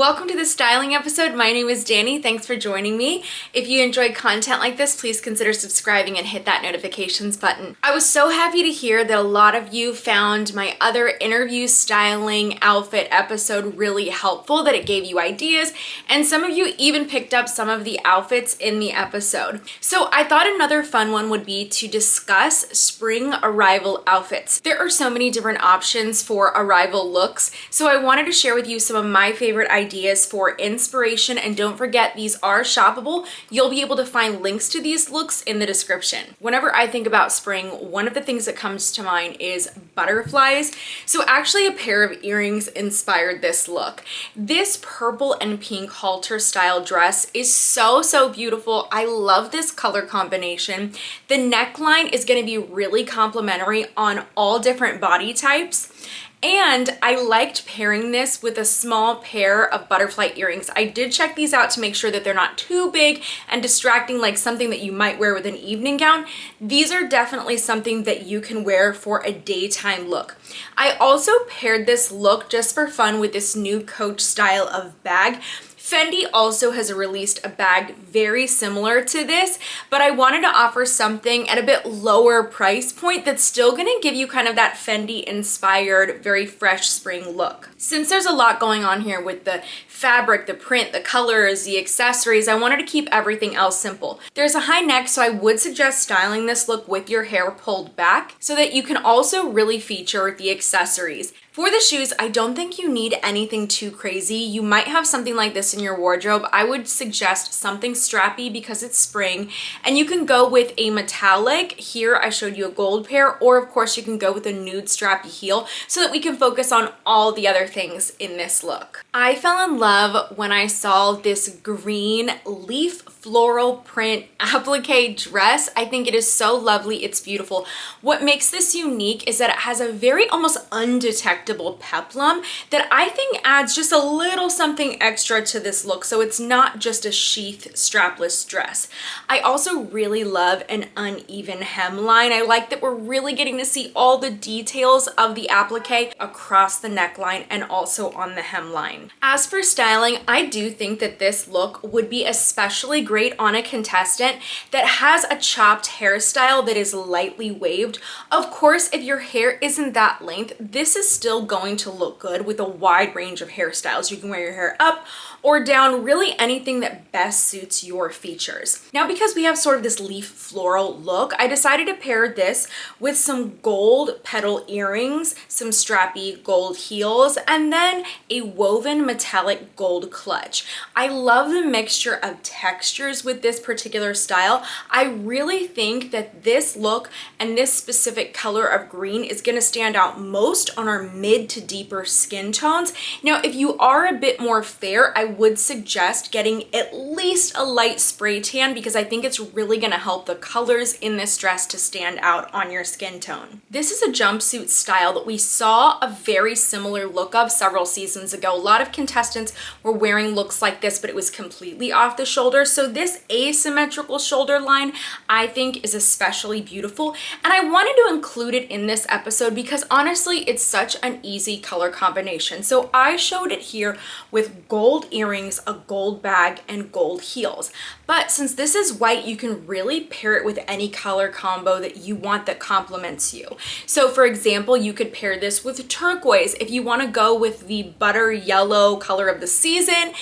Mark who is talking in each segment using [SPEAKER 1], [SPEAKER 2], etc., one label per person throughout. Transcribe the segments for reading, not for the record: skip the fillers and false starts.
[SPEAKER 1] Welcome to the styling episode. My name is Dani. Thanks for joining me. If you enjoy content like this, please consider subscribing and hit that notifications button. I was so happy to hear that a lot of you found my other interview styling outfit episode really helpful, that it gave you ideas, and some of you even picked up some of the outfits in the episode. So I thought another fun one would be to discuss spring arrival outfits. There are so many different options for arrival looks, so I wanted to share with you some of my favorite ideas for inspiration, and don't forget, these are shoppable. You'll be able to find links to these looks in the description. Whenever I think about spring, one of the things that comes to mind is butterflies. So actually a pair of earrings inspired this look. This purple and pink halter style dress is so beautiful. I love this color combination. The neckline is going to be really complimentary on all different body types. And I liked pairing this with a small pair of butterfly earrings. I did check these out to make sure that they're not too big and distracting, like something that you might wear with an evening gown. These are definitely something that you can wear for a daytime look. I also paired this look just for fun with this new Coach style of bag. Fendi also has released a bag very similar to this, but I wanted to offer something at a bit lower price point that's still gonna give you kind of that Fendi inspired, very fresh spring look. Since there's a lot going on here with the fabric, the print, the colors, the accessories, I wanted to keep everything else simple. There's a high neck, so I would suggest styling this look with your hair pulled back so that you can also really feature the accessories. For the shoes, I don't think you need anything too crazy. You might have something like this in your wardrobe. I would suggest something strappy because it's spring, and you can go with a metallic. Here I showed you a gold pair, or of course you can go with a nude strappy heel so that we can focus on all the other things in this look. I fell in love when I saw this green leaf floral print applique dress. I think it is so lovely. It's beautiful. What makes this unique is that it has a very almost undetectable peplum that I think adds just a little something extra to this look, so it's not just a sheath strapless dress. I also really love an uneven hemline. I like that we're really getting to see all the details of the applique across the neckline and also on the hemline. As for styling, I do think that this look would be especially great on a contestant that has a chopped hairstyle that is lightly waved. Of course, if your hair isn't that length, this is still going to look good with a wide range of hairstyles. You can wear your hair up or down, really anything that best suits your features. Now, because we have sort of this leaf floral look, I decided to pair this with some gold petal earrings, some strappy gold heels, and then a woven metallic gold clutch. I love the mixture of textures with this particular style. I really think that this look and this specific color of green is going to stand out most on our mid to deeper skin tones. Now, if you are a bit more fair, I would suggest getting at least a light spray tan because I think it's really going to help the colors in this dress to stand out on your skin tone. This is a jumpsuit style that we saw a very similar look of several seasons ago. A lot of contestants were wearing looks like this, but it was completely off the shoulder. So this asymmetrical shoulder line I think is especially beautiful, and I wanted to include it in this episode because honestly it's such an easy color combination. So I showed it here with gold earrings, a gold bag, and gold heels. But since this is white, you can really pair it with any color combo that you want that complements you. So for example, you could pair this with turquoise if you want to go with the butter yellow color of the season.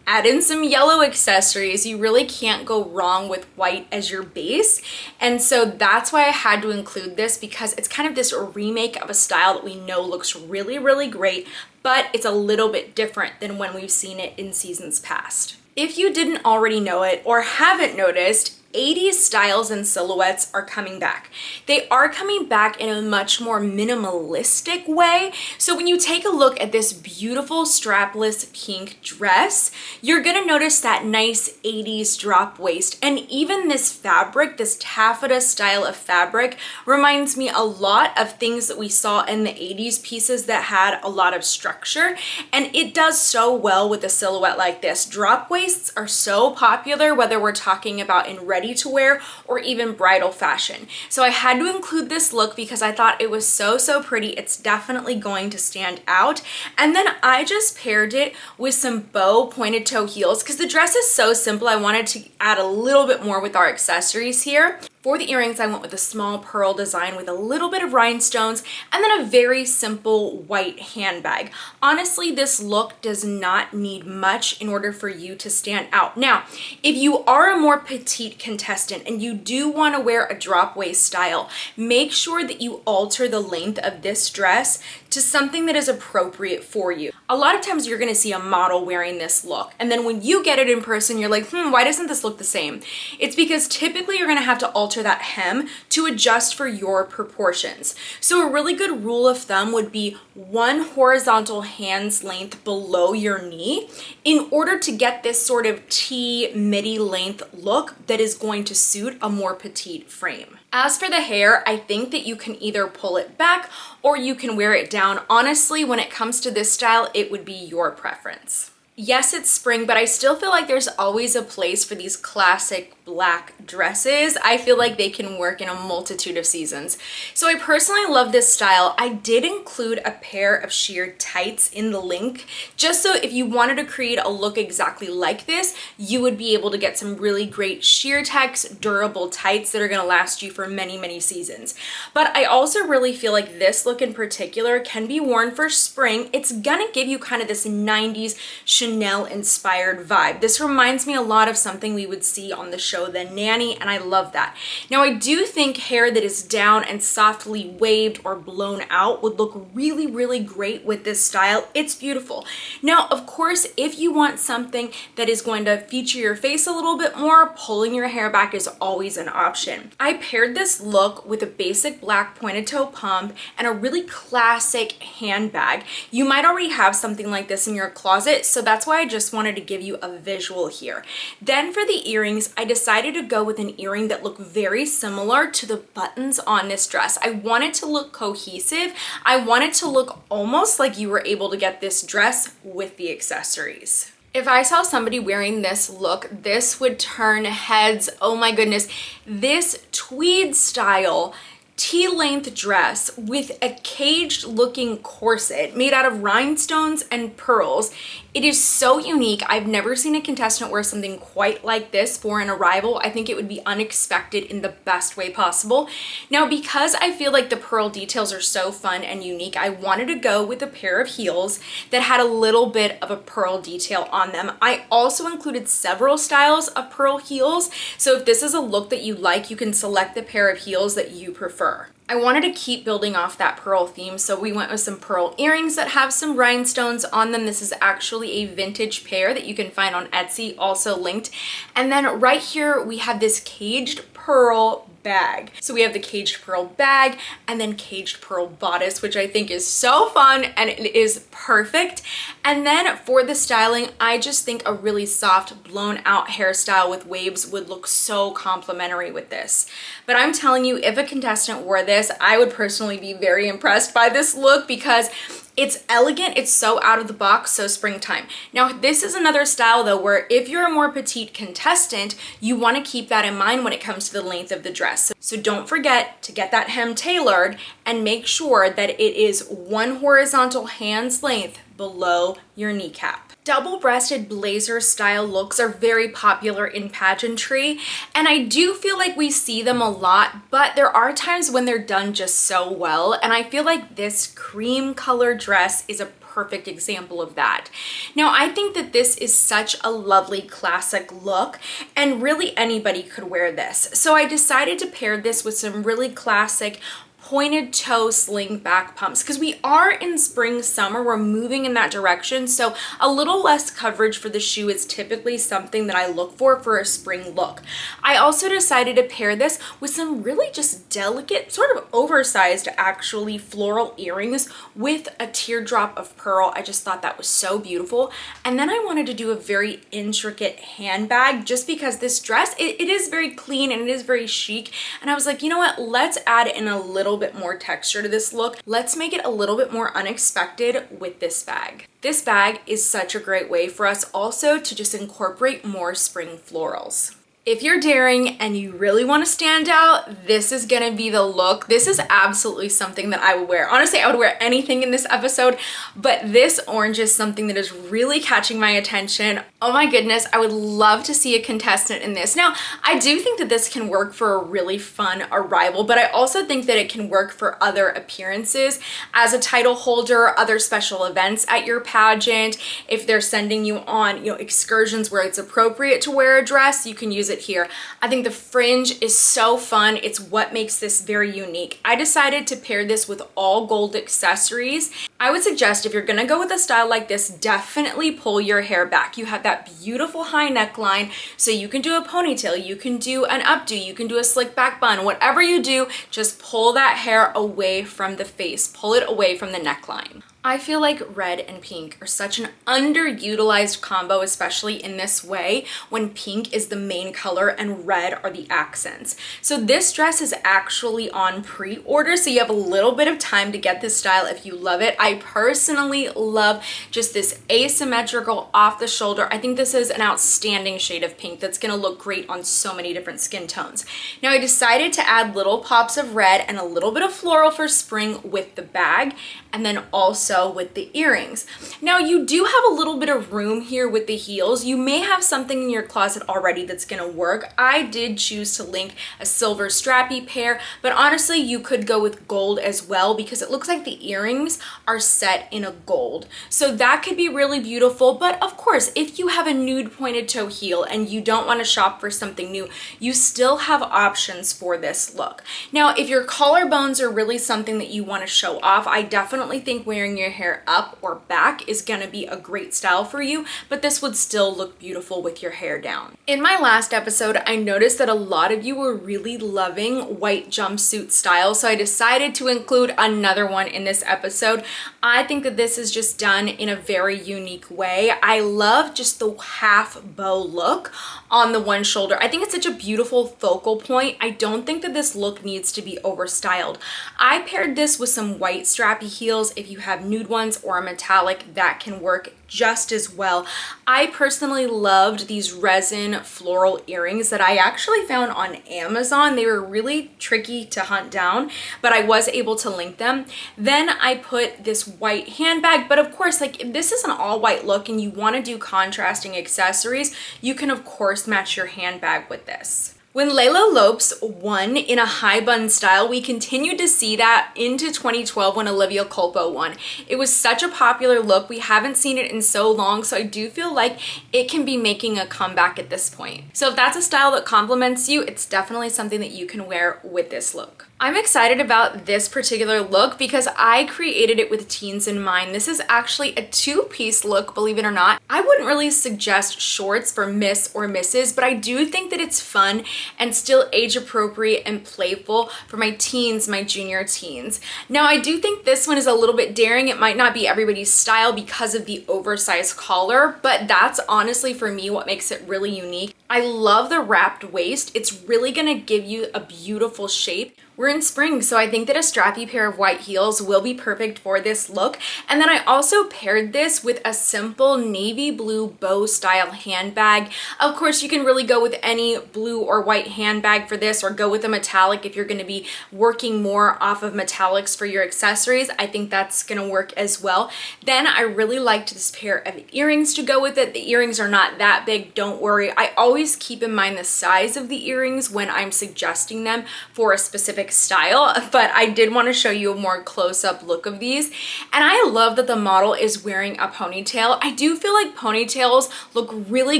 [SPEAKER 1] Add in some yellow accessories. You really can't go wrong with white as your base. And so that's why I had to include this, because it's kind of this remake of a style that we know looks really great, but it's a little bit different than when we've seen it in seasons past. If you didn't already know it or haven't noticed, 80s styles and silhouettes are coming back. They are coming back in a much more minimalistic way. So when you take a look at this beautiful strapless pink dress, you're gonna notice that nice 80s drop waist. And even this fabric, this taffeta style of fabric, reminds me a lot of things that we saw in the 80s pieces that had a lot of structure. And it does so well with a silhouette like this. Drop waists are so popular, whether we're talking about in ready to wear or even bridal fashion. So I had to include this look because I thought it was so pretty. It's definitely going to stand out. And then I just paired it with some bow pointed toe heels because the dress is so simple. I wanted to add a little bit more with our accessories here. For the earrings, I went with a small pearl design with a little bit of rhinestones and then a very simple white handbag. Honestly, this look does not need much in order for you to stand out. Now, if you are a more petite contestant and you do want to wear a drop waist style, make sure that you alter the length of this dress to something that is appropriate for you. A lot of times you're going to see a model wearing this look, and then when you get it in person, you're like, why doesn't this look the same? It's because typically you're going to have to alter that hem to adjust for your proportions. So a really good rule of thumb would be one horizontal hand's length below your knee in order to get this sort of T midi length look that is going to suit a more petite frame. As for the hair, I think that you can either pull it back or you can wear it down. Honestly, when it comes to this style, it would be your preference. Yes, it's spring, but I still feel like there's always a place for these classic black dresses. I feel like they can work in a multitude of seasons. So I personally love this style. I did include a pair of sheer tights in the link, just so if you wanted to create a look exactly like this, you would be able to get some really great sheer tex, durable tights that are gonna last you for many seasons. But I also really feel like this look in particular can be worn for spring. It's gonna give you kind of this 90s Chanel inspired vibe. This reminds me a lot of something we would see on the show The Nanny, and I love that. Now I do think hair that is down and softly waved or blown out would look really great with this style. It's beautiful. Now of course, if you want something that is going to feature your face a little bit more, pulling your hair back is always an option. I paired this look with a basic black pointed toe pump and a really classic handbag. You might already have something like this in your closet, so that's why I just wanted to give you a visual here. Then for the earrings, I decided to go with an earring that looked very similar to the buttons on this dress. I wanted to look cohesive. I wanted to look almost like you were able to get this dress with the accessories. If I saw somebody wearing this look, this would turn heads. Oh my goodness. This tweed style T-length dress with a caged looking corset made out of rhinestones and pearls. It is so unique. I've never seen a contestant wear something quite like this for an arrival. I think it would be unexpected in the best way possible. Now, because I feel like the pearl details are so fun and unique, I wanted to go with a pair of heels that had a little bit of a pearl detail on them. I also included several styles of pearl heels, so if this is a look that you like, you can select the pair of heels that you prefer. I wanted to keep building off that pearl theme, so we went with some pearl earrings that have some rhinestones on them. This is actually a vintage pair that you can find on Etsy, also linked. And then right here, we have this caged pearl bag. So we have the caged pearl bag and then caged pearl bodice, which I think is so fun and it is perfect. And then for the styling, I just think a really soft blown out hairstyle with waves would look so complimentary with this. But I'm telling you, if a contestant wore this, I would personally be very impressed by this look because it's elegant, it's so out of the box, so springtime. Now, this is another style though, where if you're a more petite contestant, you wanna keep that in mind when it comes to the length of the dress. So don't forget to get that hem tailored and make sure that it is one horizontal hand's length below your kneecap. Double-breasted blazer style looks are very popular in pageantry, and I do feel like we see them a lot, but there are times when they're done just so well, and I feel like this cream color dress is a perfect example of that. Now, I think that this is such a lovely classic look, and really anybody could wear this. So I decided to pair this with some really classic pointed toe sling back pumps because we are in spring summer, we're moving in that direction, so a little less coverage for the shoe is typically something that I look for a spring look. I also decided to pair this with some really just delicate, sort of oversized actually, floral earrings with a teardrop of pearl. I just thought that was so beautiful. And then I wanted to do a very intricate handbag just because this dress, it is very clean and it is very chic, and I was like, you know what, let's add in a little bit more texture to this look. Let's make it a little bit more unexpected with this bag. This bag is such a great way for us also to just incorporate more spring florals. If you're daring and you really want to stand out, this is gonna be the look. This is absolutely something that I would wear. Honestly, I would wear anything in this episode, but this orange is something that is really catching my attention. Oh my goodness, I would love to see a contestant in this. Now, I do think that this can work for a really fun arrival, but I also think that it can work for other appearances as a title holder, other special events at your pageant. If they're sending you on, excursions where it's appropriate to wear a dress, you can use it here. I think the fringe is so fun. It's what makes this very unique. I decided to pair this with all gold accessories. I would suggest if you're gonna go with a style like this, definitely pull your hair back. You have that beautiful high neckline, so you can do a ponytail, you can do an updo, you can do a slick back bun. Whatever you do, just pull that hair away from the face, pull it away from the neckline. I feel like red and pink are such an underutilized combo, especially in this way, when pink is the main color and red are the accents. So this dress is actually on pre-order, so you have a little bit of time to get this style if you love it. I personally love just this asymmetrical off the shoulder. I think this is an outstanding shade of pink that's gonna look great on so many different skin tones. Now I decided to add little pops of red and a little bit of floral for spring with the bag, and then also with the earrings. Now you do have a little bit of room here with the heels. You may have something in your closet already that's gonna work. I did choose to link a silver strappy pair, but honestly you could go with gold as well because it looks like the earrings are set in a gold. So that could be really beautiful, but of course if you have a nude pointed toe heel and you don't wanna shop for something new, you still have options for this look. Now if your collarbones are really something that you wanna show off, I definitely think wearing your hair up or back is gonna be a great style for you, but this would still look beautiful with your hair down. In my last episode, I noticed that a lot of you were really loving white jumpsuit style, so I decided to include another one in this episode. I think that this is just done in a very unique way. I love just the half bow look on the one shoulder. I think it's such a beautiful focal point. I don't think that this look needs to be overstyled. I paired this with some white strappy heels. If you have nude ones or a metallic, that can work just as well. I personally loved these resin floral earrings that I actually found on Amazon. They were really tricky to hunt down, but I was able to link them. Then I put this white handbag, but of course, like if this is an all white look and you want to do contrasting accessories, you can of course match your handbag with this. When Layla Lopes won in a high bun style, we continued to see that into 2012 when Olivia Culpo won. It was such a popular look. We haven't seen it in so long, so I do feel like it can be making a comeback at this point. So if that's a style that complements you, it's definitely something that you can wear with this look. I'm excited about this particular look because I created it with teens in mind. This is actually a two-piece look, believe it or not. I wouldn't really suggest shorts for Miss or Mrs., but I do think that it's fun and still age appropriate and playful for my teens, my junior teens. Now, I do think this one is a little bit daring. It might not be everybody's style because of the oversized collar, but that's honestly for me what makes it really unique. I love the wrapped waist. It's really gonna give you a beautiful shape. We're in spring, so I think that a strappy pair of white heels will be perfect for this look. And then I also paired this with a simple navy blue bow style handbag. Of course, you can really go with any blue or white handbag for this, or go with a metallic if you're gonna be working more off of metallics for your accessories. I think that's gonna work as well. Then I really liked this pair of earrings to go with it. The earrings are not that big, don't worry. I always keep in mind the size of the earrings when I'm suggesting them for a specific style, but I did want to show you a more close-up look of these. And I love that the model is wearing a ponytail. I do feel like ponytails look really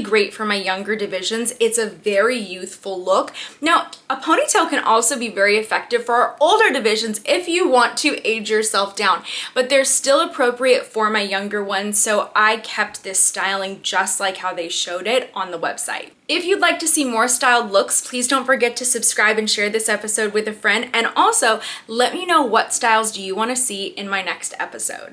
[SPEAKER 1] great for my younger divisions. It's a very youthful look. Now, a ponytail can also be very effective for our older divisions if you want to age yourself down, but they're still appropriate for my younger ones, so I kept this styling just like how they showed it on the website. If you'd like to see more styled looks, please don't forget to subscribe and share this episode with a friend. And also, let me know what styles do you want to see in my next episode.